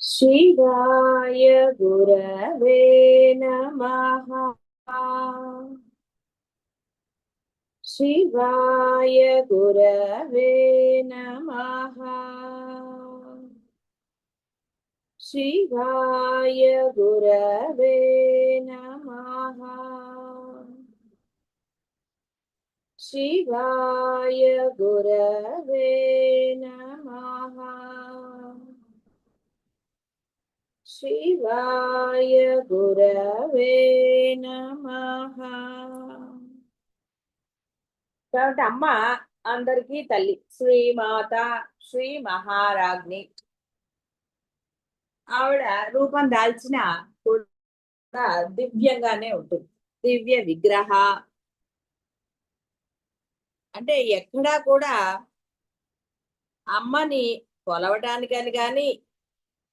शिवाय गुरवे नमः। शिवाय गुरवे नमः। शिवाय गुरवे नमः। शिवाय गुरवे नमः। शिवाय गुरवे नमः। కాబట్టి అమ్మ అందరికీ తల్లి, శ్రీమాత, శ్రీ మహారాజ్ని. ఆవిడ రూపం దాల్చిన కూడా దివ్యంగానే ఉంటుంది. దివ్య విగ్రహ అంటే ఎక్కడా కూడా అమ్మని కొలవటానికని గాని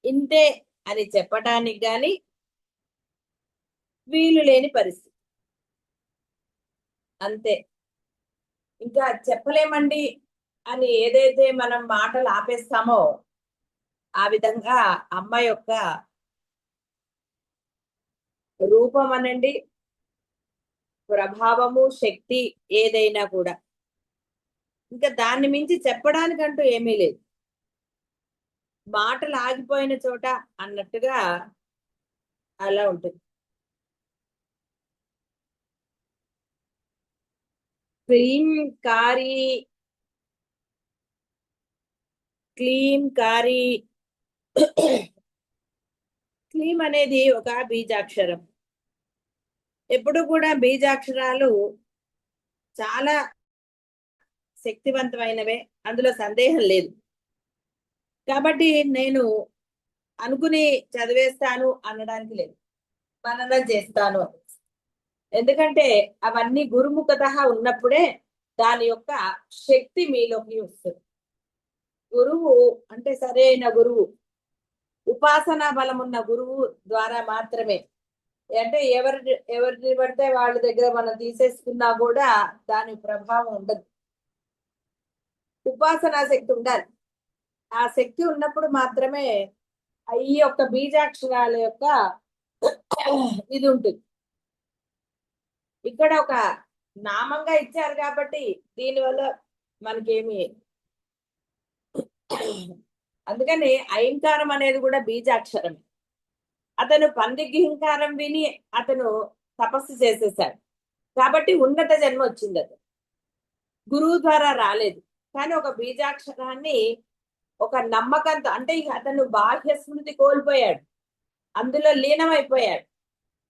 ఇంతే అని చెప్పటానికి గాని వీలు లేని పరిస్థితి. అంతే, ఇంకా చెప్పలేమండి అని ఏదైతే మనం మాటలు ఆపేస్తామో ఆ విధంగా అమ్మ యొక్క రూపం అనండి, ప్రభావము, శక్తి ఏదైనా కూడా ఇంకా దాన్ని మించి చెప్పడానికంటూ ఏమీ లేదు. మాటలు ఆగిపోయిన చోట అన్నట్టుగా అలా ఉంటుంది. క్లీం కారీ, క్లీం కారీ. క్లీం అనేది ఒక బీజాక్షరం. ఎప్పుడు కూడా బీజాక్షరాలు చాలా శక్తివంతమైనవే, అందులో సందేహం లేదు. కాబట్టి నేను అనుకుని చదివేస్తాను అనడానికి లేదు, మననం చేస్తాను. ఎందుకంటే అవన్నీ గురుముఖత ఉన్నప్పుడే దాని యొక్క శక్తి మీలోకి వస్తుంది. గురువు అంటే సరైన గురువు, ఉపాసనా బలం ఉన్న గురువు ద్వారా మాత్రమే. అంటే ఎవరిని పడితే వాళ్ళ దగ్గర మనం తీసేసుకున్నా కూడా దాని ప్రభావం ఉండదు. ఉపాసనా శక్తి ఉండాలి. ఆ శక్తి ఉన్నప్పుడు మాత్రమే ఈ యొక్క బీజాక్షరాల యొక్క ఇది ఉంటుంది. ఇక్కడ ఒక నామంగా ఇచ్చారు కాబట్టి దీనివల్ల మనకేమి, అందుకని ఐంకారం అనేది కూడా బీజాక్షరం. అతను పందిగ్రహింకారం విని అతను తపస్సు చేసేసాడు కాబట్టి ఉన్నత జన్మ వచ్చింది. అతను గురువు ద్వారా రాలేదు, కానీ ఒక బీజాక్షరాన్ని ఒక నమ్మకంతో, అంటే అతను బాహ్య స్మృతి కోల్పోయాడు, అందులో లీనమైపోయాడు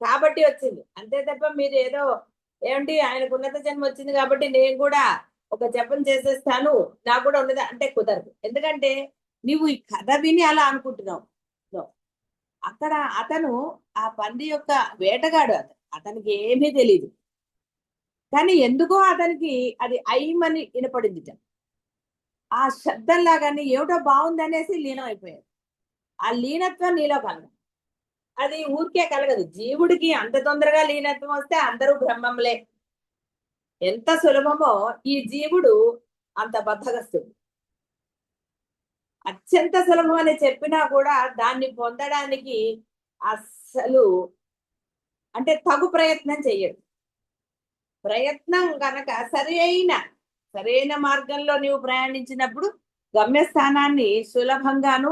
కాబట్టి వచ్చింది. అంతే తప్ప మీరు ఏదో ఏమంటే ఆయనకు ఉన్నత జన్మ వచ్చింది కాబట్టి నేను కూడా ఒక జపం చేసేస్తాను నాకు కూడా ఉన్నది అంటే కుదరదు. ఎందుకంటే నువ్వు ఈ కథ విని అలా అనుకుంటున్నావు. అక్కడ అతను ఆ పంది యొక్క వేటగాడు, అతనికి ఏమీ తెలియదు, కానీ ఎందుకో అతనికి అది ఐమని వినపడింది. ఆ శబ్దంలాగానే ఏమిటో బాగుంది అనేసి లీనం అయిపోయాడు. ఆ లీనత్వం నీలో కలగదు, అది ఊరికే కలగదు. జీవుడికి అంత తొందరగా లీనత్వం వస్తే అందరూ బ్రహ్మంలే. ఎంత సులభమో ఈ జీవుడు అంత బద్ధగస్తుడు. అత్యంత సులభం అని చెప్పినా కూడా దాన్ని పొందడానికి అస్సలు అంటే తగు ప్రయత్నం చెయ్యడు. ప్రయత్నం కనుక సరైన మార్గంలో నీవు ప్రయాణించినప్పుడు గమ్యస్థానాన్ని సులభంగాను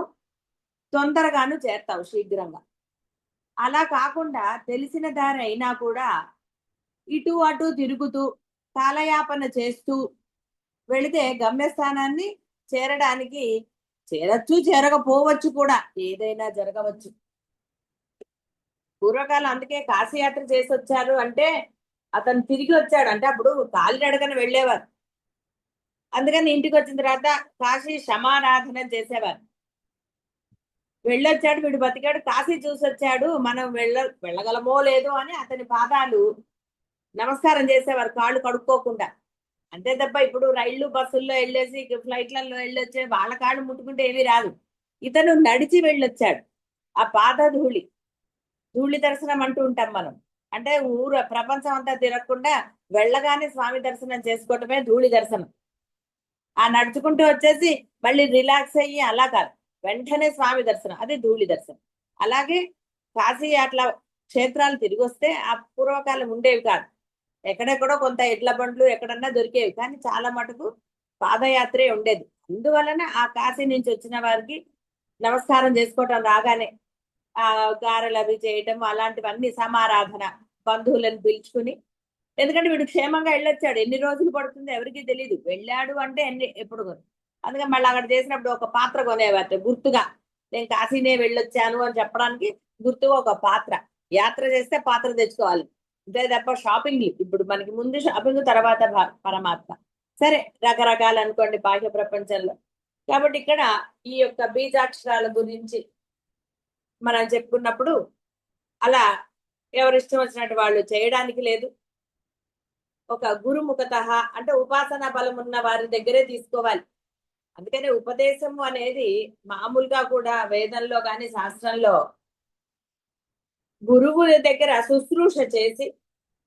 తొందరగాను చేస్తావు, శీఘ్రంగా. అలా కాకుండా తెలిసిన దారి అయినా కూడా ఇటు అటు తిరుగుతూ కాలయాపన చేస్తూ వెళితే గమ్యస్థానాన్ని చేరడానికి చేరచ్చు, చేరకపోవచ్చు కూడా, ఏదైనా జరగవచ్చు. పూర్వకాలం అందుకే కాశీయాత్ర చేసి వచ్చారు అంటే అతను తిరిగి వచ్చాడు అంటే అప్పుడు కాలినడకన వెళ్ళేవారు. అందుకని ఇంటికి వచ్చిన తర్వాత కాశీ సమారాధన చేసేవారు. వెళ్ళొచ్చాడు, వీడు బతికాడు, కాశీ చూసి వచ్చాడు, మనం వెళ్ళగలమో లేదో అని అతని పాదాలు నమస్కారం చేసేవారు, కాళ్ళు కడుక్కోకుండా. అంతే తప్ప ఇప్పుడు రైళ్లు బస్సుల్లో వెళ్ళేసి ఫ్లైట్లలో వెళ్ళొచ్చే వాళ్ళ కాళ్ళు ముట్టుకుంటే ఏమీ రాదు. ఇతను నడిచి వెళ్ళొచ్చాడు. ఆ పాద ధూళి దర్శనం అంటూ ఉంటాం మనం. అంటే ప్రపంచం అంతా తిరగకుండా వెళ్ళగానే స్వామి దర్శనం చేసుకోవటమే ధూళి దర్శనం. ఆ నడుచుకుంటూ వచ్చేసి మళ్ళీ రిలాక్స్ అయ్యి అలా కాదు, వెంటనే స్వామి దర్శనం, అది ధూళి దర్శనం. అలాగే కాశీ అట్లా క్షేత్రాలు తిరిగి వస్తే ఆ పూర్వకాలం ఉండేవి కాదు, ఎక్కడెక్కడో కొంత ఎడ్ల బండ్లు ఎక్కడన్నా దొరికేవి, కానీ చాలా మటుకు పాదయాత్రే ఉండేది. అందువలన ఆ కాశీ నుంచి వచ్చిన వారికి నమస్కారం చేసుకోవటం రాగానే ఆ గారెలు అవి చేయటం అలాంటివన్నీ సమారాధన, బంధువులను పిలుచుకుని, ఎందుకంటే వీడు క్షేమంగా వెళ్ళొచ్చాడు, ఎన్ని రోజులు పడుతుందో ఎవరికి తెలియదు, వెళ్ళాడు అంటే ఎప్పుడు అందుకే మళ్ళీ అక్కడ చేసినప్పుడు ఒక పాత్ర కొనేవారు గుర్తుగా, నేను కాశీనే వెళ్ళొచ్చాను అని చెప్పడానికి గుర్తుగా ఒక పాత్ర. యాత్ర చేస్తే పాత్ర తెచ్చుకోవాలి, అంతే తప్ప షాపింగ్ ఇప్పుడు మనకి ముందు షాపింగ్ తర్వాత పరమాత్మ. సరే రకరకాలు అనుకోండి బాహ్య ప్రపంచంలో. కాబట్టి ఇక్కడ ఈ యొక్క బీజాక్షరాల గురించి మనం చెప్పుకున్నప్పుడు అలా ఎవరిష్టం వచ్చినట్టు వాళ్ళు చేయడానికి లేదు. ఒక గురుముఖత అంటే ఉపాసనా బలం ఉన్న వారి దగ్గరే తీసుకోవాలి. అందుకనే ఉపదేశము అనేది మామూలుగా కూడా వేదంలో కానీ శాస్త్రంలో గురువు దగ్గర శుశ్రూష చేసి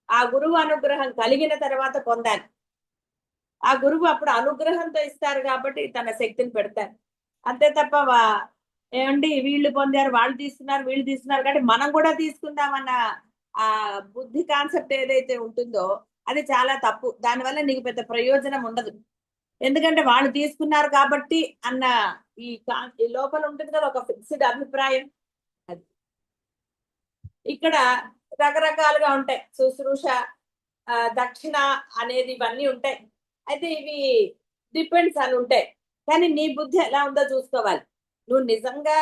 ఆ గురువు అనుగ్రహం కలిగిన తర్వాత పొందాలి. ఆ గురువు అప్పుడు అనుగ్రహంతో ఇస్తారు కాబట్టి తన శక్తిని పెడతారు, అంతే తప్ప ఏమండి వీళ్ళు పొందారు వాళ్ళు తీసుకున్నారు వీళ్ళు తీసుకున్నారు కాబట్టి మనం కూడా తీసుకుందామన్న ఆ బుద్ధి కాన్సెప్ట్ ఏదైతే ఉంటుందో అది చాలా తప్పు. దానివల్ల నీకు పెద్ద ప్రయోజనం ఉండదు, ఎందుకంటే వాళ్ళు తీసుకున్నారు కాబట్టి అన్న ఈ లోపల ఉంటుంది కదా ఒక ఫిక్స్డ్ అభిప్రాయం. అది ఇక్కడ రకరకాలుగా ఉంటాయి, శుశ్రూష దక్షిణ అనేది ఇవన్నీ ఉంటాయి. అయితే ఇవి డిపెండ్స్ అని ఉంటాయి, కానీ నీ బుద్ధి ఎలా ఉందో చూసుకోవాలి. నువ్వు నిజంగా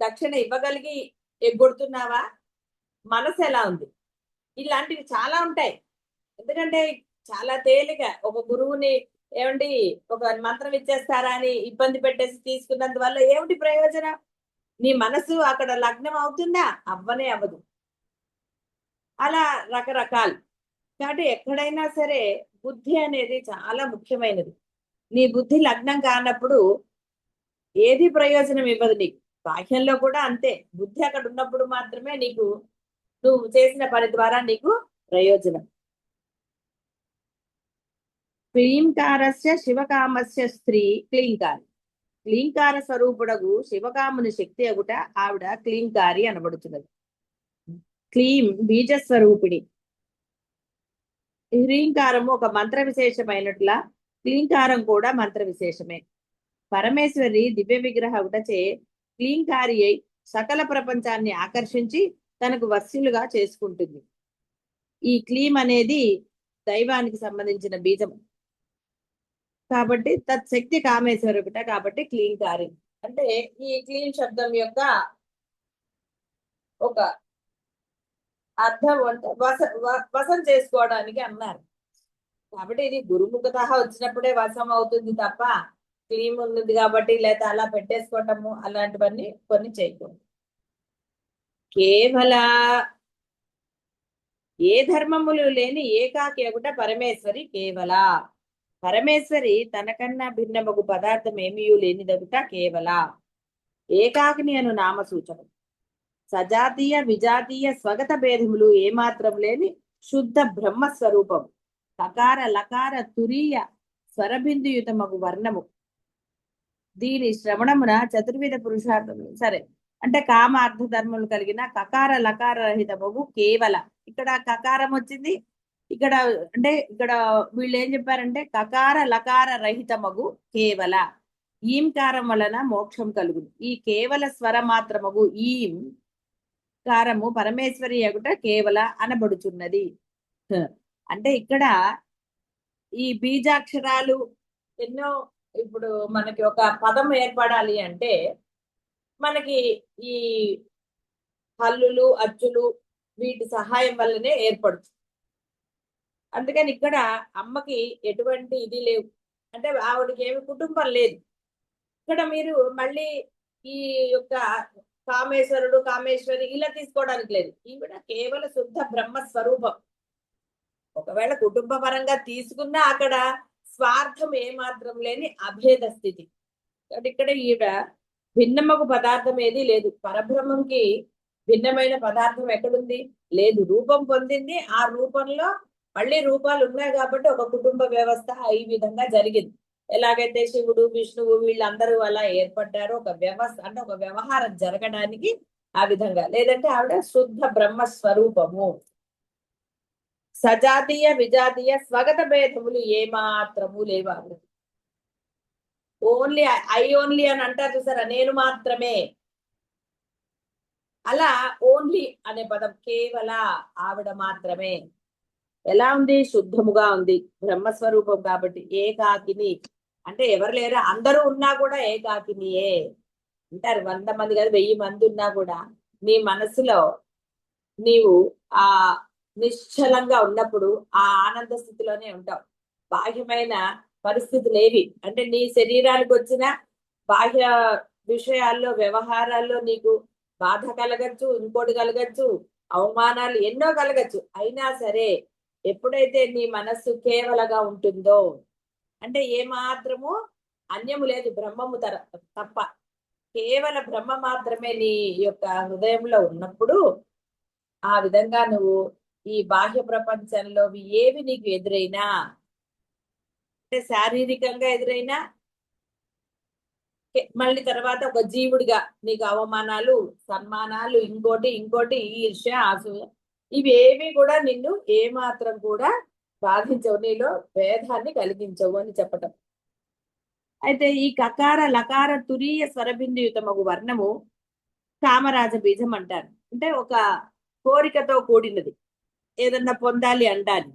దక్షిణ ఇవ్వగలిగి ఎగ్గొడుతున్నావా, మనసు ఎలా ఉంది, ఇలాంటివి చాలా ఉంటాయి. ఎందుకంటే చాలా తేలిక ఒక గురువుని ఏమండి ఒక మంత్రం ఇచ్చేస్తారా అని ఇబ్బంది పెట్టేసి తీసుకున్నందువల్ల ఏమిటి ప్రయోజనం? నీ మనసు అక్కడ లగ్నం అవుతుందా? అవ్వనే అవ్వదు. అలా రకరకాలు. కాబట్టి ఎక్కడైనా సరే బుద్ధి అనేది చాలా ముఖ్యమైనది. నీ బుద్ధి లగ్నం కానప్పుడు ఏది ప్రయోజనం ఇవ్వదు నీకు. బాహ్యంలో కూడా అంతే, బుద్ధి అక్కడ ఉన్నప్పుడు మాత్రమే నీకు నువ్వు చేసిన పని ద్వారా నీకు ప్రయోజనం. క్లీంకారస్య శివకామస్య స్త్రీ క్లీంకారి. క్లీంకార స్వరూపుడగు శివకాముని శక్తి అగుట ఆవిడ క్లీంకారి అనబడుతున్నది. క్లీం బీజస్వరూపిణి. హ్రీంకారము ఒక మంత్ర విశేషమైనట్లా క్లీంకారం కూడా మంత్ర విశేషమే. పరమేశ్వరి దివ్య విగ్రహ ఉటచే క్లీంకారి అయి సకల ప్రపంచాన్ని ఆకర్షించి తనకు వస్సులుగా చేసుకుంటుంది. ఈ క్లీం అనేది దైవానికి సంబంధించిన బీజం కాబట్టి తత్శక్తి కామేశ్వరుట కాబట్టి క్లీంకారి అంటే ఈ క్లీం శబ్దం యొక్క ఒక అర్థం అంటే వశం చేసుకోవడానికి అన్నారు. కాబట్టి ఇది గురుముఖత వచ్చినప్పుడే వశం అవుతుంది తప్ప క్లీం ఉంది కాబట్టి లేదా అలా పెట్టేసుకోవటము అలాంటివన్నీ కొన్ని చేయకూడదు. కేవల ఏ ధర్మములు లేని ఏకాకి ఒకట పరమేశ్వరి కేవల. పరమేశ్వరి తనకన్నా భిన్నమగు పదార్థం ఏమీ లేనిదగుట కేవల. ఏకాకిని అను నామ సూచకం. సజాతీయ విజాతీయ స్వగత భేదములు ఏమాత్రం లేని శుద్ధ బ్రహ్మస్వరూపం. కకార లకార తురీయ స్వరబిందుయుతమగు వర్ణము. దీని శ్రవణమున చతుర్విధ పురుషార్థములు సరే అంటే కామ అర్థ ధర్మములు కలిగిన కకార లకార రహితమగు కేవల. ఇక్కడ కకారం వచ్చింది, ఇక్కడ అంటే ఇక్కడ వీళ్ళు ఏం చెప్పారంటే కకార లకార రహితమగు కేవల. ఈంకారం వలన మోక్షం కలుగును. ఈ కేవల స్వర మాత్రమగు ఈం కారము పరమేశ్వరి అగుట కేవల అనబడుచున్నది. అంటే ఇక్కడ ఈ బీజాక్షరాలు ఎన్నో ఇప్పుడు మనకి ఒక పదం ఏర్పడాలి అంటే మనకి ఈ హల్లులు అచ్చులు వీటి సహాయం వల్లనే ఏర్పడుతుంది. అందుకని ఇక్కడ అమ్మకి ఎటువంటి ఇది లేవు, అంటే ఆవిడకి ఏమి కుటుంబం లేదు. ఇక్కడ మీరు మళ్ళీ ఈ యొక్క కామేశ్వరుడు కామేశ్వరి ఇలా తీసుకోవడానికి లేదు, ఈవిడ కేవలం శుద్ధ బ్రహ్మ స్వరూపం. ఒకవేళ కుటుంబ పరంగా తీసుకున్నా అక్కడ స్వార్థం ఏమాత్రం లేని అభేద స్థితి. కాబట్టి ఇక్కడ ఈవిడ భిన్నమగు పదార్థం ఏది లేదు. పరబ్రహ్మంకి భిన్నమైన పదార్థం ఎక్కడుంది? లేదు. రూపం పొందింది, ఆ రూపంలో మళ్ళీ రూపాలు ఉన్నాయి కాబట్టి ఒక కుటుంబ వ్యవస్థ ఈ విధంగా జరిగింది. ఎలాగైతే శివుడు విష్ణువు వీళ్ళందరూ అలా ఏర్పడ్డారో ఒక వ్యవస్థ అంటే ఒక వ్యవహారం జరగడానికి ఆ విధంగా. లేదంటే ఆవిడ శుద్ధ బ్రహ్మ స్వరూపము. సజాతీయ విజాతీయ స్వగత భేదములు ఏమాత్రము లేవు ఆవిడ. ఓన్లీ ఐ ఓన్లీ అని అంటారు చూసారా, నేను మాత్రమే. అలా ఓన్లీ అనే పదం కేవల ఆవిడ మాత్రమే. ఎలా ఉంది? శుద్ధముగా ఉంది, బ్రహ్మస్వరూపం కాబట్టి. ఏకాకిని అంటే ఎవరు లేరా, అందరూ ఉన్నా కూడా ఏకాకినియే అంటారు. 100 మంది కాదు 1000 మంది ఉన్నా కూడా నీ మనసులో నీవు ఆ నిశ్చలంగా ఉన్నప్పుడు ఆ ఆనంద స్థితిలోనే ఉంటావు. బాహ్యమైన పరిస్థితులు ఏవి అంటే నీ శరీరానికి వచ్చిన బాహ్య విషయాల్లో వ్యవహారాల్లో నీకు బాధ కలగచ్చు, ఇంకోటి కలగచ్చు, అవమానాలు ఎన్నో కలగచ్చు. అయినా సరే ఎప్పుడైతే నీ మనస్సు కేవలగా ఉంటుందో అంటే ఏ మాత్రము అన్యము లేదు, బ్రహ్మము తప్ప కేవల బ్రహ్మ మాత్రమే నీ యొక్క హృదయంలో ఉన్నప్పుడు ఆ విధంగా నువ్వు ఈ బాహ్య ప్రపంచంలో ఏవి నీకు ఎదురైనా అంటే శారీరకంగా ఎదురైనా మళ్ళీ తర్వాత ఒక జీవుడిగా నీకు అవమానాలు, సన్మానాలు, ఇంకోటి ఇంకోటి, ఈర్ష్య, అసూయ ఇవి ఏవి కూడా నిన్ను ఏమాత్రం కూడా బాధించవు, నీలో భేదాన్ని కలిగించవు అని చెప్పటం. అయితే ఈ కకార లకార తురీయ స్వరబిందుయుతమగు వర్ణము కామరాజ బీజం అంటారు. అంటే ఒక కోరికతో కూడినది, ఏదన్నా పొందాలి అంటారు.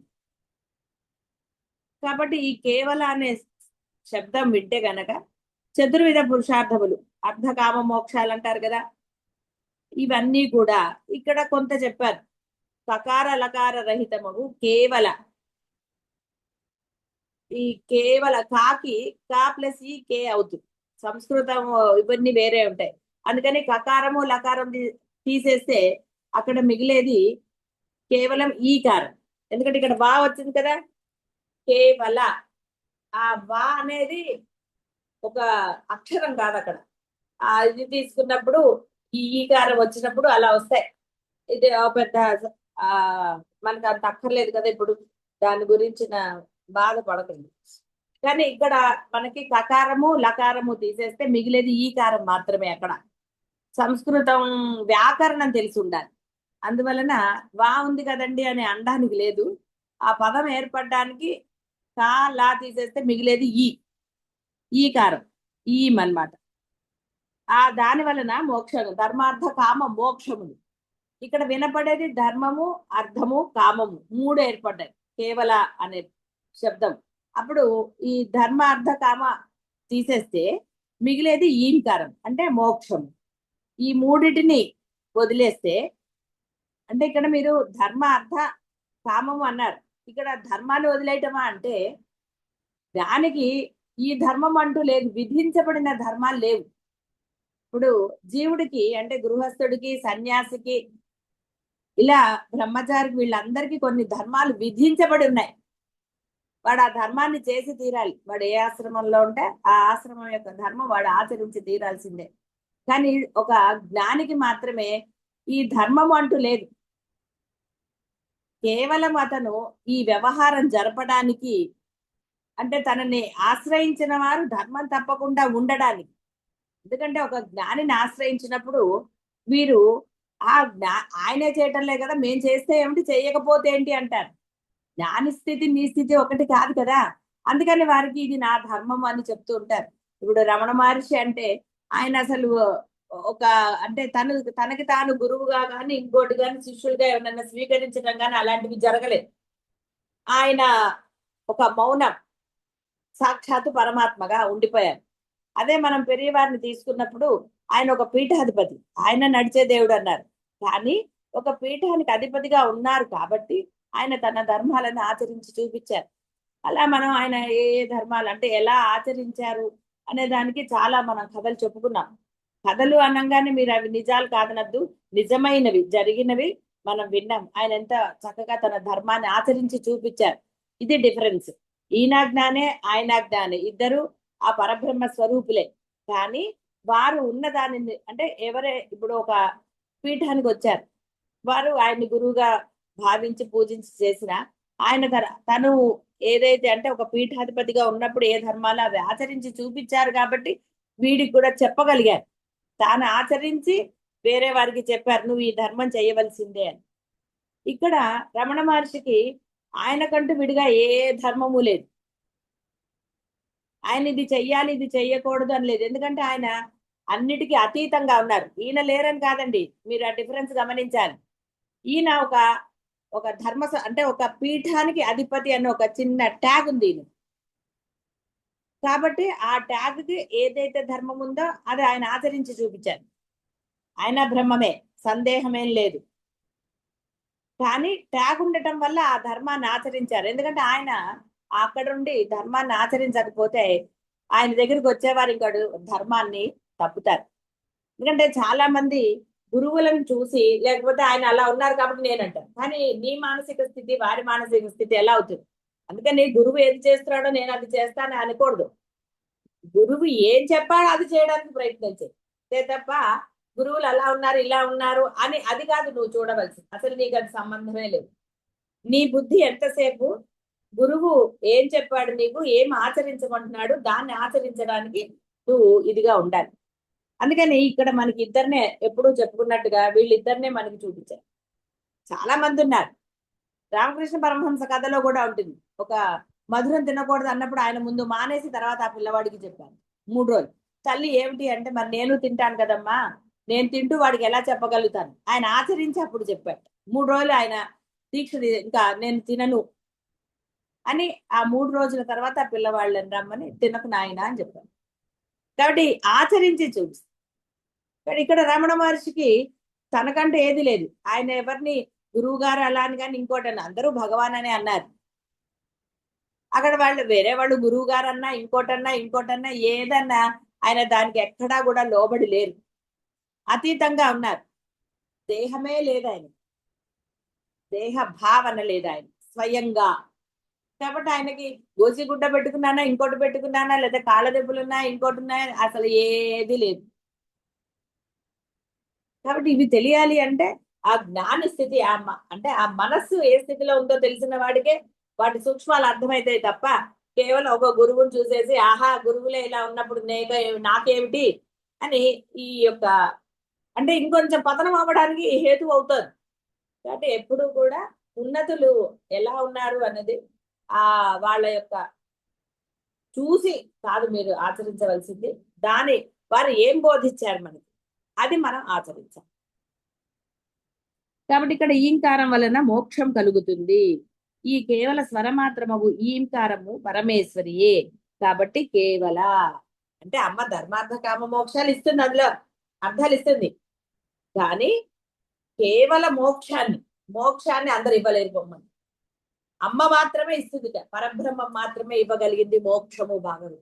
కాబట్టి ఈ కేవల అనే శబ్దం వింటే గనక చతుర్విధ పురుషార్థములు, అర్ధకామ మోక్షాలు అంటారు కదా, ఇవన్నీ కూడా ఇక్కడ కొంత చెప్పారు. కకార లకార రహితమగు కేవల, ఈ కేవల కాకి కా ప్లస్ ఈ కే అవుతుంది. సంస్కృతం ఇవన్నీ వేరే ఉంటాయి. అందుకని కకారము లకారం తీసేస్తే అక్కడ మిగిలేది కేవలం ఈ కారం. ఎందుకంటే ఇక్కడ వా వచ్చింది కదా, కేవల. ఆ వా అనేది ఒక అక్షరం కాదు అక్కడ. ఆ ఇది తీసుకున్నప్పుడు ఈ ఈకారం వచ్చినప్పుడు అలా వస్తాయి. ఇది పెద్ద ఆ మనకు అంత అక్కర్లేదు కదా ఇప్పుడు, దాని గురించిన బాధపడకండి. కానీ ఇక్కడ మనకి కకారము లకారము తీసేస్తే మిగిలేది ఈకారం మాత్రమే. అక్కడ సంస్కృతం వ్యాకరణం తెలిసి ఉండాలి. అందువలన వా ఉంది కదండి అని అనడానికి లేదు. ఆ పదం ఏర్పడడానికి కా లా తీసేస్తే మిగిలేది ఈకారం, అన్నమాట. ఆ దాని వలన మోక్షము, ధర్మార్థ కామ మోక్షములు. ఇక్కడ వినపడేది ధర్మము, అర్థము, కామము మూడు ఏర్పడ్డాయి కేవల అనే శబ్దం. అప్పుడు ఈ ధర్మ అర్థ కామ తీసేస్తే మిగిలేది ఈంకారం అంటే మోక్షం. ఈ మూడిటిని వదిలేస్తే అంటే ఇక్కడ మీరు ధర్మ అర్థ కామము అన్నారు, ఇక్కడ ధర్మాన్ని వదిలేయటమా అంటే దానికి ఈ ధర్మం అంటూ లేదు, విధించబడిన ధర్మాలు లేవు. ఇప్పుడు జీవుడికి అంటే గృహస్థుడికి, సన్యాసికి, ఇలా బ్రహ్మచారికి వీళ్ళందరికీ కొన్ని ధర్మాలు విధించబడి ఉన్నాయి. వాడు ఆ ధర్మాన్ని చేసి తీరాలి. వాడు ఏ ఆశ్రమంలో ఉంటే ఆ ఆశ్రమం యొక్క ధర్మం వాడు ఆచరించి తీరాల్సిందే. కానీ ఒక జ్ఞానికి మాత్రమే ఈ ధర్మం అంటూ లేదు. కేవలం అతను ఈ వ్యవహారం జరపడానికి అంటే తనని ఆశ్రయించిన వారు ధర్మం తప్పకుండా ఉండడానికి. ఎందుకంటే ఒక జ్ఞానిని ఆశ్రయించినప్పుడు వీరు ఆయనే చేయటంలే కదా, మేం చేస్తే ఏమిటి, చేయకపోతే ఏంటి అంటారు. జ్ఞాని స్థితి నీ స్థితి ఒకటి కాదు కదా. అందుకని వారికి ఇది నా ధర్మం అని చెప్తూ ఉంటారు. ఇప్పుడు రమణ మహర్షి అంటే ఆయన అసలు ఒక అంటే తనకి తాను గురువుగా కానీ ఇంకోటి కానీ శిష్యులుగా ఎవరన్నా స్వీకరించడం కానీ అలాంటివి జరగలేదు. ఆయన ఒక మౌనం, సాక్షాత్తు పరమాత్మగా ఉండిపోయారు. అదే మనం పెరియవారిని తీసుకున్నప్పుడు ఆయన ఒక పీఠాధిపతి, ఆయన నడిచే దేవుడు అన్నారు. కానీ ఒక పీఠానికి అధిపతిగా ఉన్నారు కాబట్టి ఆయన తన ధర్మాలను ఆచరించి చూపించారు. అలా మనం ఆయన ఏ ఏ ధర్మాలు అంటే ఎలా ఆచరించారు అనే దానికి చాలా మనం కథలు చెప్పుకున్నాం. కథలు అనగానే మీరు అవి నిజాలు కాదనద్దు, నిజమైనవి జరిగినవి మనం విన్నాం. ఆయన ఎంత చక్కగా తన ధర్మాన్ని ఆచరించి చూపించారు. ఇది డిఫరెన్స్. ఈయన జ్ఞానే ఆయన జ్ఞానే, ఇద్దరు ఆ పరబ్రహ్మ స్వరూపులే. కానీ వారు ఉన్న దానిని అంటే ఎవరే ఇప్పుడు ఒక పీఠానికి వచ్చారు, వారు ఆయన్ని గురువుగా భావించి పూజించి చేసిన ఆయన తను ఏదైతే అంటే ఒక పీఠాధిపతిగా ఉన్నప్పుడు ఏ ధర్మాలు అవి ఆచరించి చూపించారు కాబట్టి వీడికి కూడా చెప్పగలిగారు. తాను ఆచరించి వేరే వారికి చెప్పారు, నువ్వు ఈ ధర్మం చేయవలసిందే అని. ఇక్కడ రమణ మహర్షికి ఆయనకంటూ విడిగా ఏ ధర్మము లేదు. ఆయన ఇది చెయ్యాలి ఇది చెయ్యకూడదు అని లేదు. ఎందుకంటే ఆయన అన్నిటికీ అతీతంగా ఉన్నారు. ఈయన లేరని కాదండి, మీరు ఆ డిఫరెన్స్ గమనించాలి. ఈయన ఒక అంటే ఒక పీఠానికి అధిపతి అన్న ఒక చిన్న ట్యాగ్ ఉంది ఈయన. కాబట్టి ఆ ట్యాగ్ కి ఏదైతే ధర్మం ఉందో అది ఆయన ఆచరించి చూపించారు. ఆయన బ్రహ్మమే, సందేహమేం లేదు. కానీ ట్యాగ్ ఉండటం వల్ల ఆ ధర్మాన్ని ఆచరించారు. ఎందుకంటే ఆయన అక్కడుండి ధర్మాన్ని ఆచరించకపోతే ఆయన దగ్గరికి వచ్చేవారు ఇంకాడు ధర్మాన్ని తప్పుతారు. ఎందుకంటే చాలా మంది గురువులను చూసి, లేకపోతే ఆయన అలా ఉన్నారు కాబట్టి నేనంటాను. కానీ నీ మానసిక స్థితి వారి మానసిక స్థితి ఎలా అవుతుంది? అందుకని గురువు ఏది చేస్తున్నాడో నేను అది చేస్తానని అనకూడదు. గురువు ఏం చెప్పాడో అది చేయడానికి ప్రయత్నించే తప్ప గురువులు అలా ఉన్నారు ఇలా ఉన్నారు అని అది కాదు నువ్వు చూడవలసి. అసలు నీకు అది సంబంధమే లేదు. నీ బుద్ధి ఎంతసేపు గురువు ఏం చెప్పాడు, నీకు ఏం ఆచరించమంటున్నాడు, దాన్ని ఆచరించడానికి నువ్వు ఇదిగా ఉండాలి. అందుకని ఇక్కడ మనకి ఇద్దరినే ఎప్పుడూ చెప్పుకున్నట్టుగా వీళ్ళిద్దరినే మనకి చూపించారు. చాలా మంది ఉన్నారు. రామకృష్ణ పరమహంస కథలో కూడా ఉంటుంది. ఒక మధురం తినకూడదు అన్నప్పుడు ఆయన ముందు మానేసి తర్వాత ఆ పిల్లవాడికి చెప్పాను 3 రోజులు. తల్లి ఏమిటి అంటే, మరి నేను తింటాను కదమ్మా, నేను తింటూ వాడికి ఎలా చెప్పగలుగుతాను? ఆయన ఆచరించి అప్పుడు చెప్పాడు. 3 రోజులు ఆయన దీక్ష, ఇంకా నేను తినను అని ఆ 3 రోజుల తర్వాత ఆ పిల్లవాళ్ళని రమ్మని తినకు నాయన అని చెప్పాను. కాబట్టి ఆచరించి చూపిస్తాను. కానీ ఇక్కడ రమణ మహర్షికి తనకంటే ఏది లేదు. ఆయన ఎవరిని గురువు గారు అలా అని కానీ ఇంకోటన్నా, అందరూ భగవాన్ అనే అన్నారు. అక్కడ వాళ్ళు వేరే వాళ్ళు గురువు గారు అన్నా ఇంకోటన్నా ఏదన్నా ఆయన దానికి ఎక్కడా కూడా లోబడి లేరు. అతీతంగా ఉన్నారు. దేహమే లేదు ఆయన, దేహ భావన లేదు ఆయన స్వయంగా. కాబట్టి ఆయనకి గోసిగుడ్డ పెట్టుకున్నానా, ఇంకోటి పెట్టుకున్నానా, లేదా కాళ్ళ దెబ్బలున్నా ఇంకోటి ఉన్నాయా, అసలు ఏది లేదు. కాబట్టి ఇవి తెలియాలి అంటే ఆ జ్ఞాన స్థితి, అంటే ఆ మనస్సు ఏ స్థితిలో ఉందో తెలిసిన వాడికే వాటి సూక్ష్మాలు అర్థమవుతాయి తప్ప కేవలం ఒక గురువుని చూసేసి ఆహా గురువులే ఇలా ఉన్నప్పుడు నాకేమిటి అని ఈ యొక్క అంటే ఇంకొంచెం పతనం అవ్వడానికి హేతు అవుతుంది. కాబట్టి ఎప్పుడు కూడా ఉన్నతులు ఎలా ఉన్నారు అన్నది ఆ వాళ్ళ యొక్క చూసి కాదు మీరు ఆచరించవలసింది, వారు ఏం బోధించారు మనకి అది మనం ఆచరించాలి. కాబట్టి ఇక్కడ ఈంకారం వలన మోక్షం కలుగుతుంది. ఈ కేవల స్వరమాత్రమవు ఈంకారము పరమేశ్వరియే. కాబట్టి కేవల అంటే అమ్మ ధర్మార్థ కామ మోక్షాలు ఇస్తుంది, అందులో అర్థాలు ఇస్తుంది. కానీ కేవల మోక్షాన్ని అందరు ఇవ్వలేరు బొమ్మని. అమ్మ మాత్రమే ఇస్తుంది, పరబ్రహ్మం మాత్రమే ఇవ్వగలిగింది మోక్షము భాగం.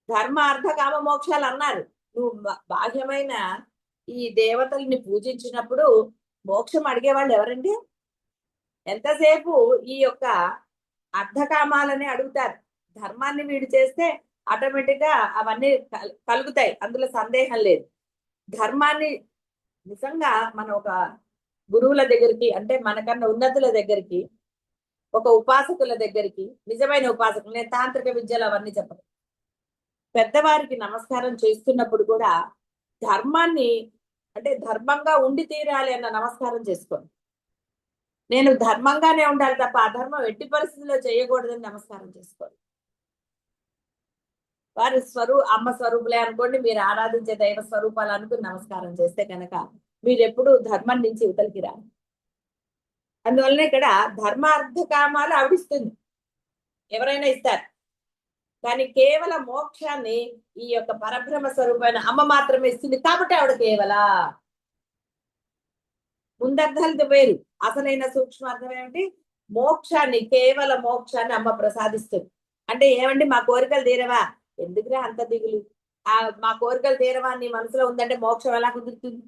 ధర్మ అర్థ కామ మోక్షాలు అన్నారు. నువ్వు బాహ్యమైన ఈ దేవతల్ని పూజించినప్పుడు మోక్షం అడిగేవాళ్ళు ఎవరండి? ఎంతసేపు ఈ యొక్క అర్ధకామాలని అడుగుతారు. ధర్మాన్ని వీడు చేస్తే ఆటోమేటిక్ గా అవన్నీ కలుగుతాయి, అందులో సందేహం లేదు. ధర్మాన్ని నిజంగా మన ఒక గురువుల దగ్గరికి, అంటే మనకన్నా ఉన్నతుల దగ్గరికి, ఒక ఉపాసకుల దగ్గరికి, నిజమైన ఉపాసకులు, నేను తాంత్రిక విద్యలు అవన్నీ చెప్పను, పెద్దవారికి నమస్కారం చేస్తున్నప్పుడు కూడా ధర్మాన్ని అంటే ధర్మంగా ఉండి తీరాలి అన్న నమస్కారం చేసుకోండి. నేను ధర్మంగానే ఉండాలి తప్ప అధర్మం ఎట్టి పరిస్థితుల్లో చేయకూడదని నమస్కారం చేసుకోండి. వారు అమ్మ స్వరూపులే అనుకోండి, మీరు ఆరాధించే దైవ స్వరూపాలు అనుకుని నమస్కారం చేస్తే కనుక మీరు ఎప్పుడు ధర్మం నుంచి ఇవతలికి రారు. అందువలన ఇక్కడ ధర్మార్థ కామాలు ఆవిడిస్తుంది, ఎవరైనా ఇస్తారు. కానీ కేవలం మోక్షాన్ని ఈ యొక్క పరబ్రహ్మ స్వరూపమైన అమ్మ మాత్రమే ఇస్తుంది. కాబట్టి ఆవిడ కేవల ముందర్థాలతో వేరు. అసలైన సూక్ష్మార్థం ఏమిటి? మోక్షాన్ని, కేవల మోక్షాన్ని అమ్మ ప్రసాదిస్తుంది. అంటే ఏమండి మా కోరికలు తీరవా? ఎందుకురా అంత దిగులు? మా కోరికలు తీరవా నీ మనసులో ఉందంటే మోక్షం ఎలా కుదురుతుంది?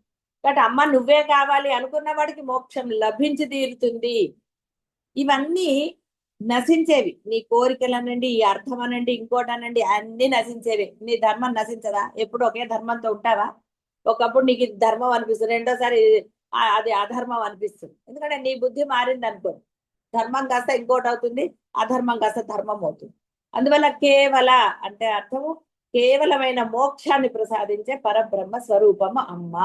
కాబట్టి అమ్మ నువ్వే కావాలి అనుకున్న వాడికి మోక్షం లభించి తీరుతుంది. ఇవన్నీ నశించేవి. నీ కోరికలు అనండి, ఈ అర్థం అనండి, ఇంకోటి అనండి, అన్ని నశించేవి. నీ ధర్మం నశించదా? ఎప్పుడు ఒకే ధర్మంతో ఉంటావా? ఒకప్పుడు నీకు ఇది ధర్మం అనిపిస్తుంది, రెండోసారి అది అధర్మం అనిపిస్తుంది. ఎందుకంటే నీ బుద్ధి మారింది అనుకో. ధర్మం కాస్త ఇంకోటి అవుతుంది, అధర్మం కాస్త ధర్మం అవుతుంది. అందువల్ల కేవల అంటే అర్థము కేవలమైన మోక్షాన్ని ప్రసాదించే పరబ్రహ్మ స్వరూపము అమ్మ.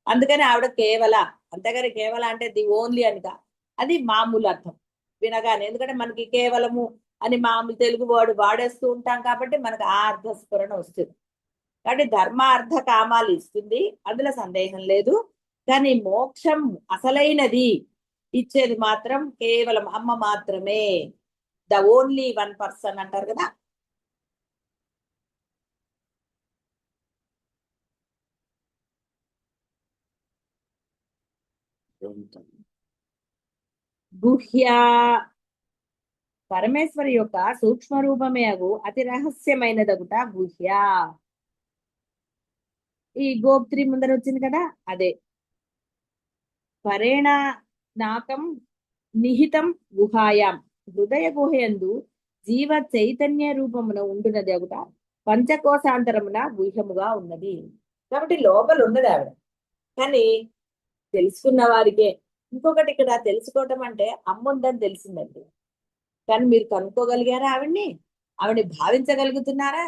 అందుకని ఆవిడ కేవల, అంతేగాని కేవల అంటే ది ఓన్లీ అనిగా, అది మామూలు అర్థం వినగానే. ఎందుకంటే మనకి కేవలము అని మామూలు తెలుగు వర్డ్ వాడేస్తూ ఉంటాం కాబట్టి మనకు ఆ అర్థస్ఫురణ వస్తుంది. కాబట్టి ధర్మ అర్థ కామాలు ఇస్తుంది, అందులో సందేహం లేదు. కానీ మోక్షం అసలైనది ఇచ్చేది మాత్రం కేవలం అమ్మ మాత్రమే. ద ఓన్లీ 1% అంటారు కదా. గుహ్య పరమేశ్వరి యొక్క సూక్ష్మ రూపమే అగు అతి రహస్యమైనదగుట గుహ్య. ఈ గోప్త్రి ముందర వచ్చింది కదా, అదే పరేణ నాకం నిహితం గుహాయాం హృదయ గుహయందు జీవ చైతన్య రూపమున ఉండునది అగుట పంచకోశాంతరమున గుహ్యముగా ఉన్నది. కాబట్టి లోపల ఉన్నది ఆవిడ, కానీ తెలుసుకున్న వారికే. ఇంకొకటి ఇక్కడ తెలుసుకోవటం అంటే అమ్మ ఉందని తెలిసిందండి, కానీ మీరు కనుక్కోగలిగారా ఆవిడ్ని? ఆవిడ్ని భావించగలుగుతున్నారా?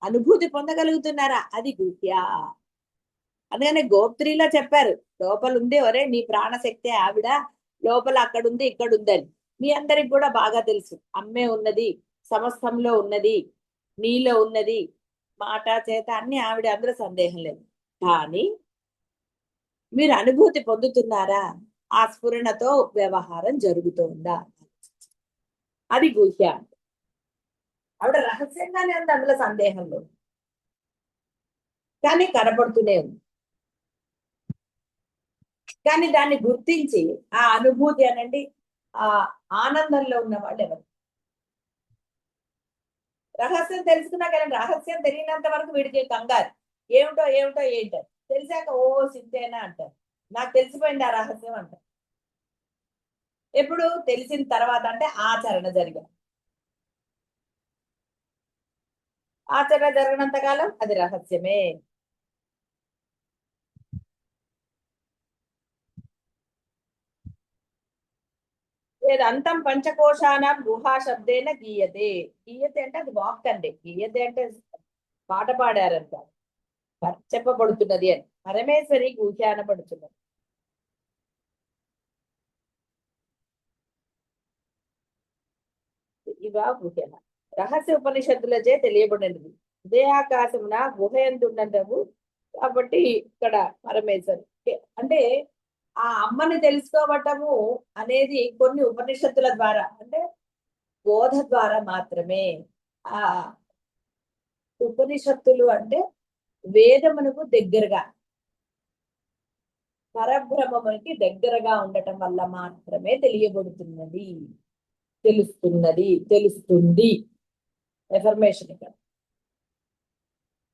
అనుభూతి పొందగలుగుతున్నారా? అది గుహ్య. అందుకనే గోప్త్రిలో చెప్పారు, లోపల ఉంది, ఒరే నీ ప్రాణశక్తి ఆవిడ, లోపల అక్కడుంది ఇక్కడుందని. మీ అందరికి కూడా బాగా తెలుసు, అమ్మే ఉన్నది, సమస్తంలో ఉన్నది, నీలో ఉన్నది, మాట చేత అన్ని ఆవిడ, అందులో సందేహం లేదు. కానీ మీరు అనుభూతి పొందుతున్నారా? ఆ స్ఫురణతో వ్యవహారం జరుగుతోందా? అది గుహ్య. ఆవిడ రహస్యంగానే ఉంది, అందులో సందేహం లేదు, కానీ కనపడుతూనే ఉంది. కానీ దాన్ని గుర్తించి ఆ అనుభూతి అనండి, ఆ ఆనందంలో ఉన్న వాళ్ళు ఎవరు? రహస్యం తెలుసుకున్నా కానీ రహస్యం తెలియనంత వరకు వీడికి కంగారు, ఏమిటో ఏమిటో ఏంటో. తెలిసాక ఓ సింతేనా అంటారు, నాకు తెలిసిపోయింది ఆ రహస్యం అంటారు. ఎప్పుడు తెలిసిన తర్వాత అంటే ఆచరణ జరిగా, ఆచరణ జరగనంత కాలం అది రహస్యమే. ఏదంతం పంచకోశానం గుహా శబ్దేన గీయతే. గీయతే అంటే అది వాక్ అండి, గీయతే అంటే పాట పాడారంట, చెప్పబడుతున్నది అని. పరమేశ్వరి గుహ్య అనబడుతున్నది. ఇవా గుహ్య రహస్య ఉపనిషత్తులచే తెలియబడినది. హృదయాకాశమున గుహ ఎందున్నదవు. కాబట్టి ఇక్కడ పరమేశ్వరి అంటే ఆ అమ్మని తెలుసుకోవటము అనేది కొన్ని ఉపనిషత్తుల ద్వారా, అంటే బోధ ద్వారా మాత్రమే. ఆ ఉపనిషత్తులు అంటే వేదమునకు దగ్గరగా, పరబ్రహ్మమునికి దగ్గరగా ఉండటం వల్ల మాత్రమే తెలియబడుతున్నది, తెలుస్తుంది ఇన్ఫర్మేషన్ ఇక్కడ.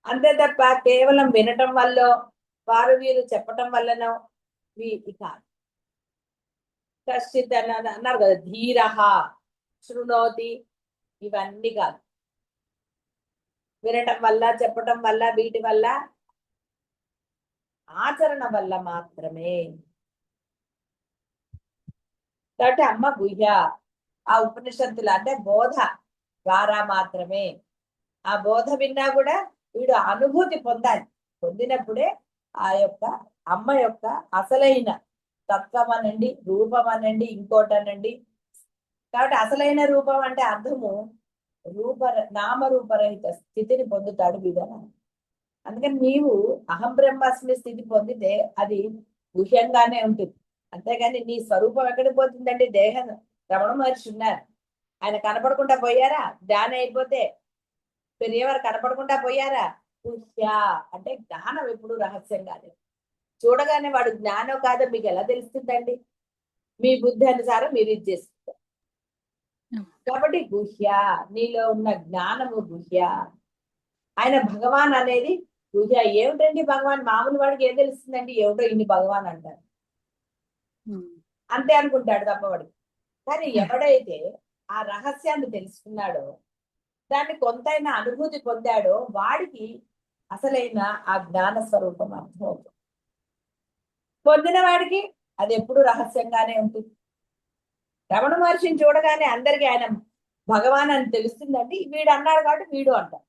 అంతే తప్ప కేవలం వినటం వల్ల, వారు వీరు చెప్పటం వల్లనో కాదు. కశ్చిత్ అన్నారు కదా, ధీర శృణోతి, ఇవన్నీ కాదు. వినటం వల్ల, చెప్పటం వల్ల, వీటి వల్ల, ఆచరణ వల్ల మాత్రమే. కాబట్టి అమ్మ గుహ్య ఆ ఉపనిషత్తులు అంటే బోధ ద్వారా మాత్రమే. ఆ బోధ విన్నా కూడా వీడు అనుభూతి పొందాలి. పొందినప్పుడే ఆ యొక్క అమ్మ యొక్క అసలైన తత్వం అనండి, రూపం అనండి, ఇంకోటనండి. కాబట్టి అసలైన రూపం అంటే అర్థము నామరూపరహిత స్థితిని పొందుతాడు విధానం. అందుకని నీవు అహం బ్రహ్మాస్మి స్థితి పొందితే అది గుహ్యంగానే ఉంటుంది. అంతేగాని నీ స్వరూపం ఎక్కడికి పోతుందండి? దేహం, రమణ మహర్షి ఉన్నారు, ఆయన కనపడకుండా పోయారా? ధ్యానం అయిపోతే పెరియవారు కనపడకుండా పోయారా? గుహ్య అంటే జ్ఞానం ఎప్పుడు రహస్యంగానే, చూడగానే వాడు జ్ఞానం కాదో మీకు ఎలా తెలుస్తుందండి? మీ బుద్ధి అనుసారం మీరు ఇది చేస్తారు. కాబట్టి గుహ్య, నీలో ఉన్న జ్ఞానము గుహ్య. ఆయన భగవాన్ అనేది గుహ్య. ఏమిటండి భగవాన్? మామూలు వాడికి ఏం తెలుస్తుందండి? ఏమిటో ఇన్ని భగవాన్ అంటారు, అంతే అనుకుంటాడు తప్ప వాడికి. కానీ ఎవడైతే ఆ రహస్యాన్ని తెలుసుకున్నాడో, దాన్ని కొంతైనా అనుభూతి పొందాడో, వాడికి అసలైన ఆ జ్ఞాన స్వరూపం అర్థమవుతుంది. పొందిన వాడికి అది ఎప్పుడు రహస్యంగానే ఉంటుంది. రమణ మహర్షిని చూడగానే అందరికి ఆయన భగవాన్ అని తెలుస్తుందండి. వీడు అన్నాడు కాబట్టి వీడు అంటారు.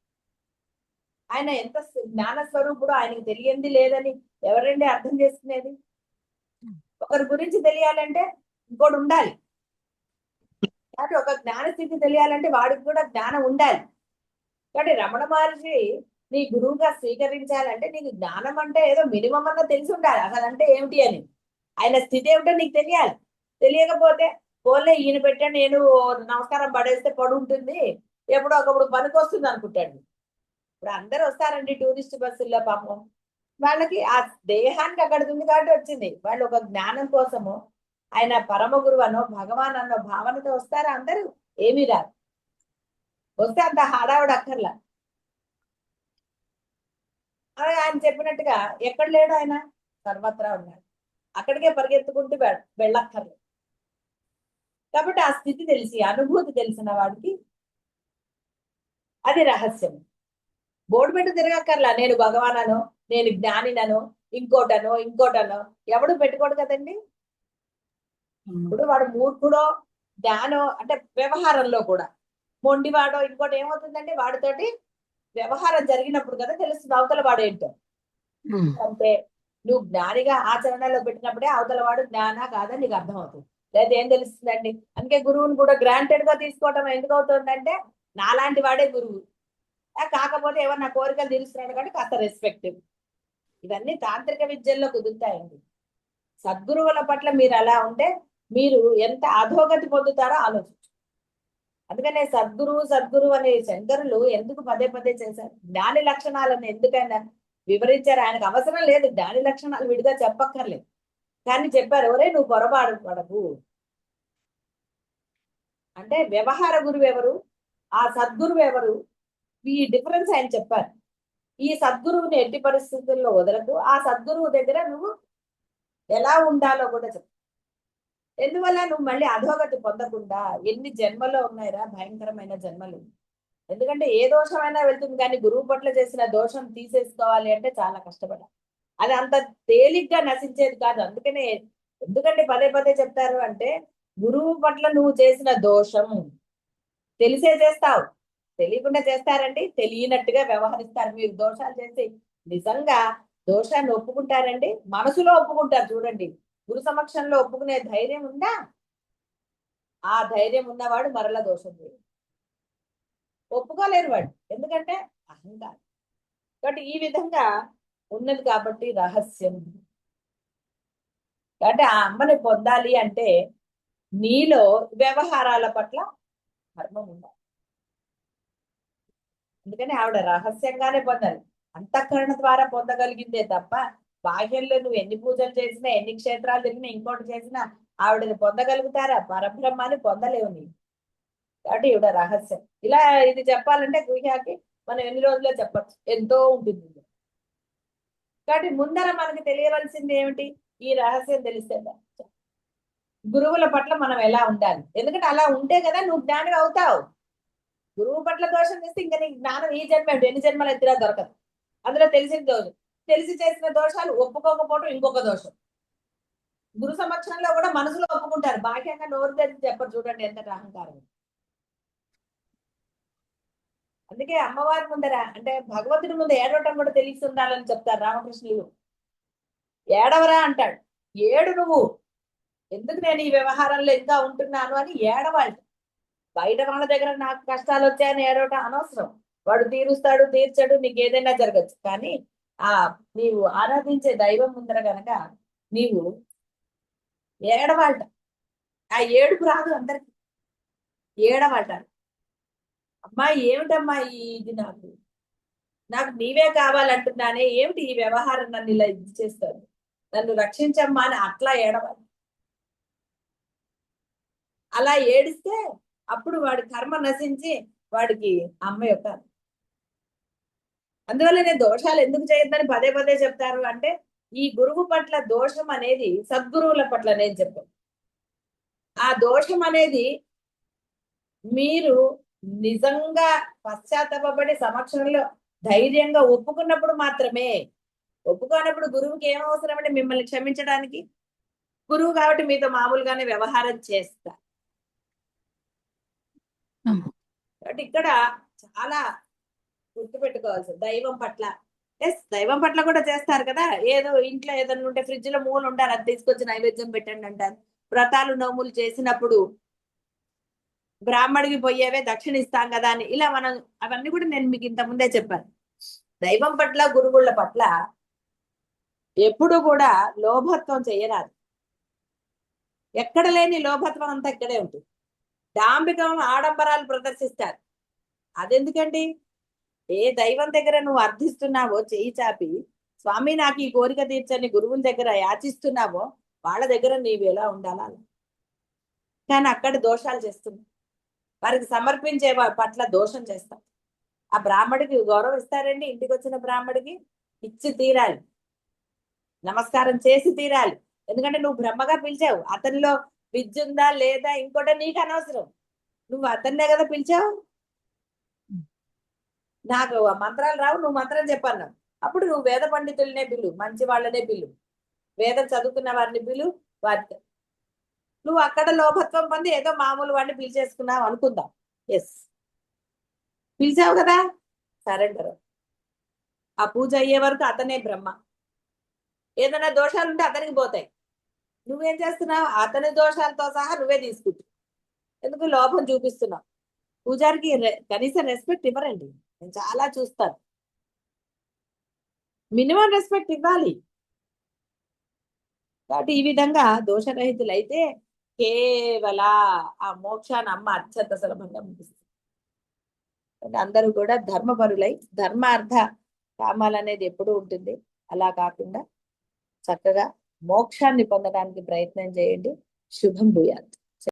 ఆయన ఎంత జ్ఞాన స్వరూపుడు, ఆయనకి తెలియంది లేదని ఎవరండి అర్థం చేసుకునేది? ఒకరి గురించి తెలియాలంటే ఇంకోటి ఉండాలి. కాబట్టి ఒక జ్ఞాన స్థితి తెలియాలంటే వాడికి కూడా జ్ఞానం ఉండాలి. కాబట్టి రమణ మహర్షి నీ గురువుగా స్వీకరించాలంటే నీకు జ్ఞానం అంటే ఏదో మినిమం అన్నా తెలిసి ఉండాలి, అసలంటే ఏమిటి అని. ఆయన స్థితి ఏమిటో నీకు తెలియాలి. తెలియకపోతే పోలే ఈయన పెట్టా నేను నమస్కారం పడేస్తే పడు ఉంటుంది, ఎప్పుడో ఒకప్పుడు పనికి వస్తుంది అనుకుంటాడు. ఇప్పుడు అందరూ వస్తారండి టూరిస్ట్ బస్సుల్లో, పాపం వాళ్ళకి ఆ దేహానికి అక్కడికి ఉంది కాబట్టి వచ్చింది. వాళ్ళు ఒక జ్ఞానం కోసము ఆయన పరమ గురువు అనో భగవాన్ అన్నో భావనతో వస్తారా? అందరూ ఏమీ రాదు. వస్తే అంత హడావుడు అక్కర్లా. ఆయన చెప్పినట్టుగా ఎక్కడ లేడు, ఆయన సర్వత్రా ఉన్నాడు. అక్కడికే పరిగెత్తుకుంటూ వెళ్ళక్కర్లేదు. కాబట్టి ఆ స్థితి తెలిసి అనుభూతి తెలిసిన వాడికి అది రహస్యం. బోర్డు పెట్టి తిరగక్కర్లా నేను భగవానను, నేను జ్ఞానినను, ఇంకోటనో ఎవడు పెట్టుకోడు కదండి. ఇప్పుడు వాడు మూర్ఖుడో జ్ఞానో అంటే వ్యవహారంలో కూడా మొండివాడో ఇంకోటి ఏమవుతుందండి, వాడితోటి వ్యవహారం జరిగినప్పుడు కదా తెలుస్తుంది అవతల వాడేంటో. అంటే నువ్వు జ్ఞానిగా ఆచరణలో పెట్టినప్పుడే అవతల వాడు జ్ఞానా కాదా నీకు అర్థమవుతుంది. లేదా ఏం తెలుస్తుందండి? అందుకే గురువుని కూడా గ్రాంటెడ్ గా తీసుకోవటం ఎందుకు అవుతుందంటే నాలాంటి వాడే గురువు, కాకపోతే ఏమన్నా కోరికలు తీరుస్తున్నాడు కాబట్టి కాస్త రెస్పెక్ట్. ఇవన్నీ తాంత్రిక విద్యల్లో కుదురుతాయండి. సద్గురువుల పట్ల మీరు అలా ఉంటే మీరు ఎంత అధోగతి పొందుతారో ఆలోచించు. అందుకనే సద్గురువు అనే శంకరులు ఎందుకు పదే పదే చేశారు? జ్ఞాని లక్షణాలను ఎందుకైనా వివరించారు. ఆయనకు అవసరం లేదు జ్ఞాని లక్షణాలు విడిగా చెప్పక్కర్లేదు, కానీ చెప్పారు ఒరే నువ్వు పొరపాటు పడకు అంటే. వ్యవహార గురువు ఎవరు, ఆ సద్గురువు ఎవరు, ఈ డిఫరెన్స్ ఆయన చెప్పారు. ఈ సద్గురువుని ఎట్టి పరిస్థితుల్లో వదలకు, ఆ సద్గురువు దగ్గర నువ్వు ఎలా ఉండాలో కూడా చెప్పు. ఎందువల్ల నువ్వు మళ్ళీ అధోగతి పొందకుండా. ఎన్ని జన్మలో ఉన్నాయిరా భయంకరమైన జన్మలు. ఎందుకంటే ఏ దోషమైనా వెళ్తుంది, కానీ గురువు పట్ల చేసిన దోషం తీసేసుకోవాలి అంటే చాలా కష్టపడాలి. అది అంత తేలిగ్గా నశించేది కాదు. అందుకనే ఎందుకంటే పదే పదే చెప్తారు అంటే గురువు పట్ల నువ్వు చేసిన దోషం తెలిసే చేస్తావు, తెలియకుండా చేస్తారండి, తెలియనట్టుగా వ్యవహరిస్తారు. మీరు దోషాలు చేసి నిజంగా దోషాన్ని ఒప్పుకుంటారండి, మనసులో ఒప్పుకుంటారు. చూడండి, గురు సమక్షంలో ఒప్పుకునే ధైర్యం ఉందా? ఆ ధైర్యం ఉన్నవాడు మరల దోషం లేదు, ఒప్పుకోలేరు వాడు, ఎందుకంటే అహంకారం. కాబట్టి ఈ విధంగా ఉన్నది కాబట్టి రహస్యం. అంటే ఆ అమ్మని పొందాలి అంటే నీలో వ్యవహారాల పట్ల ధర్మం ఉండాలి. అందుకని ఆవిడ రహస్యంగానే పొందాలి. అంతఃకరణ ద్వారా పొందగలిగిందే తప్ప బాహ్యంలో నువ్వు ఎన్ని పూజలు చేసినా ఎన్ని క్షేత్రాలు తిరిగినా ఇంకోటి చేసినా ఆవిడని పొందగలుగుతారా? పరబ్రహ్మాన్ని పొందలేవు నీ. కాబట్టి ఈవిడ రహస్యం. ఇలా ఇది చెప్పాలంటే గుహ్యాకి మనం ఎన్ని రోజుల్లో చెప్పచ్చు, ఎంతో ఉంటుంది. కాబట్టి ముందర మనకి తెలియవలసింది ఏమిటి? ఈ రహస్యం తెలిస్తే గురువుల పట్ల మనం ఎలా ఉండాలి. ఎందుకంటే అలా ఉంటే కదా నువ్వు జ్ఞాని అవుతావు. గురువు పట్ల దోషం చేస్తే ఇంకా నీకు జ్ఞానం ఈ జన్మ ఎన్ని జన్మలు ఎత్తినా దొరకదు. అందులో తెలిసిన దోషం, తెలిసి చేసిన దోషాలు ఒప్పుకోకపోవడం ఇంకొక దోషం. గురు సమక్షంలో కూడా మనసులో ఒప్పుకుంటారు, బాహ్యంగా నోరు తెరిచి చెప్పరు. చూడండి ఎంత అహంకారం. అందుకే అమ్మవారి ముందర అంటే భగవంతుడి ముందు ఏడవటం కూడా తెలిసి ఉండాలని చెప్తారు రామకృష్ణులు. ఏడవరా అంటాడు, ఏడు నువ్వు, ఎందుకు నేను ఈ వ్యవహారంలో ఇంకా ఉంటున్నాను అని ఏడవాలి. బయట వాళ్ళ దగ్గర నాకు కష్టాలు వచ్చాయని ఏడవటం అనవసరం. వాడు తీరుస్తాడు తీర్చడు, నీకు ఏదైనా జరగచ్చు. కానీ ఆ నీవు ఆరాధించే దైవం ముందర గనక నీవు ఏడవాళ్ళ. ఆ ఏడుపు రాదు అందరికి, ఏడవాళ్ళ. అమ్మాయి ఏమిటమ్మా ఇది, నాకు నీవే కావాలంటున్నానే, ఏమిటి ఈ వ్యవహారం, నన్ను ఇలా ఇది చేస్తాను, నన్ను రక్షించమ్మా అని అట్లా ఏడవాలి. అలా ఏడిస్తే అప్పుడు వాడి కర్మ నశించి వాడికి అమ్మ యొక్క. అందువల్లనే దోషాలు ఎందుకు చేయొద్దని పదే పదే చెప్తారు అంటే ఈ గురువు పట్ల దోషం అనేది సద్గురువుల పట్ల నేను చెప్పాను. ఆ దోషం అనేది మీరు నిజంగా పశ్చాత్తాపడి సమక్షంలో ధైర్యంగా ఒప్పుకున్నప్పుడు మాత్రమే. ఒప్పుకోనప్పుడు గురువుకి ఏం అవసరం అంటే మిమ్మల్ని క్షమించడానికి. గురువు కాబట్టి మీతో మామూలుగానే వ్యవహారం చేస్తా. కాబట్టి ఇక్కడ చాలా గుర్తుపెట్టుకోవాల్సింది దైవం పట్ల. ఎస్, దైవం పట్ల కూడా చేస్తారు కదా. ఏదో ఇంట్లో ఏదైనా ఉంటే ఫ్రిడ్జ్ లో మూలు ఉంటారు, అది తీసుకొచ్చి నైవేద్యం పెట్టండి అంటారు. వ్రతాలు నోములు చేసినప్పుడు బ్రాహ్మడికి పోయేవే దక్షిణ ఇస్తాం కదా అని ఇలా మనం అవన్నీ కూడా నేను మీకు ఇంత ముందే చెప్పాను. దైవం పట్ల గురువుల పట్ల ఎప్పుడు కూడా లోభత్వం చేయరాదు. ఎక్కడ లేని లోభత్వం అంతా ఇక్కడే ఉంటుంది. డాంబికం ఆడంబరాలు ప్రదర్శిస్తారు. అదెందుకండి? ఏ దైవం దగ్గర నువ్వు అర్థిస్తున్నావో చేయి చాపి, స్వామి నాకు ఈ కోరిక తీర్చని గురువుల దగ్గర యాచిస్తున్నావో వాళ్ళ దగ్గర నీవు ఎలా ఉండాలా. కానీ అక్కడ దోషాలు చేస్తున్నావు, వారికి సమర్పించే పట్ల దోషం చేస్తాం. ఆ బ్రాహ్మడికి గౌరవం ఇస్తారండి? ఇంటికి వచ్చిన బ్రాహ్మడికి ఇచ్చి తీరాలి, నమస్కారం చేసి తీరాలి. ఎందుకంటే నువ్వు బ్రహ్మగా పిలిచావు. అతనిలో విద్య ఉందా లేదా ఇంకోటి నీకు అనవసరం, నువ్వు అతన్నే కదా పిలిచావు. నాకు మంత్రాలు రావు, నువ్వు మంత్రం చెప్పాను, అప్పుడు నువ్వు వేద పండితులనే పిలు, మంచి వాళ్ళనే పిలు, వేదం చదువుకున్న వారిని పిలు. వారి నువ్వు అక్కడ లోభత్వం పొంది ఏదో మామూలు వాడిని పిలిచేసుకున్నావు అనుకుందాం. ఎస్, పిలిచావు కదా, సరెండర్. ఆ పూజ అయ్యే వరకు అతనే బ్రహ్మ. ఏదైనా దోషాలు ఉంటే అతనికి పోతాయి. నువ్వేం చేస్తున్నావు? అతని దోషాలతో సహా నువ్వే తీసుకుంటావు. ఎందుకు? లోభం చూపిస్తున్నావు. పూజారికి కనీసం రెస్పెక్ట్ ఇవ్వరండి. నేను చాలా చూస్తాను. మినిమం రెస్పెక్ట్ ఇవ్వాలి. కాబట్టి ఈ విధంగా దోషరహితులైతే కేవల ఆ మోక్షాన్ని అమ్మ అత్యంత సులభంగా ముగిస్తుంది. అందరూ కూడా ధర్మపరులై ధర్మార్థ కామాలు అనేది ఎప్పుడూ ఉంటుంది. అలా కాకుండా చక్కగా మోక్షాన్ని పొందడానికి ప్రయత్నం చేయండి. శుభం భూయాత్.